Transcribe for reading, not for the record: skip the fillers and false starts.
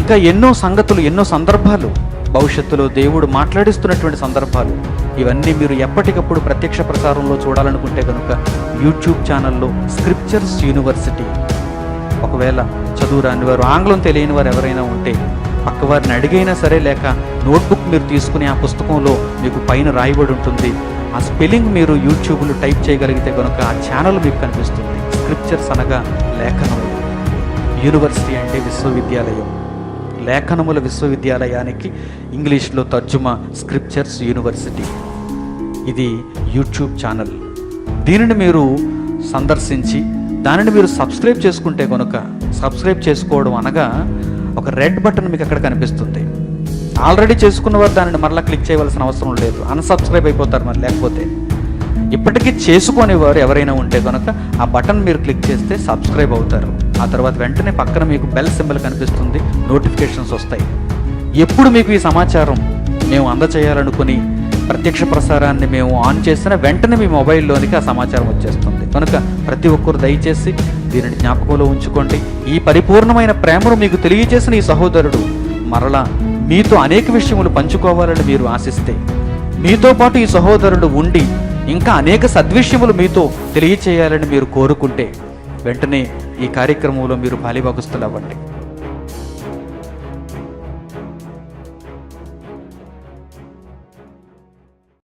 ఇంకా ఎన్నో సంగతులు, ఎన్నో సందర్భాలు, భవిష్యత్తులో దేవుడు మాట్లాడిస్తున్నటువంటి సందర్భాలు, ఇవన్నీ మీరు ఎప్పటికప్పుడు ప్రత్యక్ష ప్రసారంలో చూడాలనుకుంటే కనుక యూట్యూబ్ ఛానల్లో స్క్రిప్చర్స్ యూనివర్సిటీ. ఒకవేళ చదువు రాని వారు, ఆంగ్లం తెలియని వారు ఎవరైనా ఉంటే పక్కవారిని అడిగైనా సరే, లేక నోట్బుక్ మీరు తీసుకుని ఆ పుస్తకంలో మీకు పైన రాయబడి ఉంటుంది, ఆ స్పెల్లింగ్ మీరు యూట్యూబ్లో టైప్ చేయగలిగితే కనుక ఆ ఛానల్ మీకు కనిపిస్తుంది. స్క్రిప్చర్స్ అనగా లేఖనములు, యూనివర్సిటీ అంటే విశ్వవిద్యాలయం. లేఖనముల విశ్వవిద్యాలయానికి ఇంగ్లీష్లో తర్జుమా స్క్రిప్చర్స్ యూనివర్సిటీ. ఇది యూట్యూబ్ ఛానల్. దీనిని మీరు సందర్శించి దానిని మీరు సబ్స్క్రైబ్ చేసుకుంటే కనుక, సబ్స్క్రైబ్ చేసుకోవడం అనగా ఒక రెడ్ బటన్ మీకు అక్కడ కనిపిస్తుంది. ఆల్రెడీ చేసుకున్నవారు దానిని మరలా క్లిక్ చేయవలసిన అవసరం లేదు, అన్సబ్స్క్రైబ్ అయిపోతారు. మరి లేకపోతే ఇప్పటికీ చేసుకునేవారు ఎవరైనా ఉంటే కనుక ఆ బటన్ మీరు క్లిక్ చేస్తే సబ్స్క్రైబ్ అవుతారు. ఆ తర్వాత వెంటనే పక్కన మీకు బెల్ సింబల్ కనిపిస్తుంది, నోటిఫికేషన్స్ వస్తాయి. ఎప్పుడు మీకు ఈ సమాచారం మేము అందచేయాలనుకుని ప్రత్యక్ష ప్రసారాన్ని మేము ఆన్ చేసిన వెంటనే మీ మొబైల్లోనికి ఆ సమాచారం వచ్చేస్తుంది. కనుక ప్రతి ఒక్కరు దయచేసి దీనిని జ్ఞాపకంలో ఉంచుకోండి. ఈ పరిపూర్ణమైన ప్రేమను మీకు తెలియజేసిన ఈ సహోదరుడు మరలా మీతో అనేక విషయములు పంచుకోవాలని మీరు ఆశిస్తే, మీతో పాటు ఈ సహోదరుడు ఉండి ఇంకా అనేక సద్విషయములు మీతో తెలియచేయాలని మీరు కోరుకుంటే వెంటనే ఈ కార్యక్రమంలో మీరు పాలిభాగస్తులు అవ్వండి.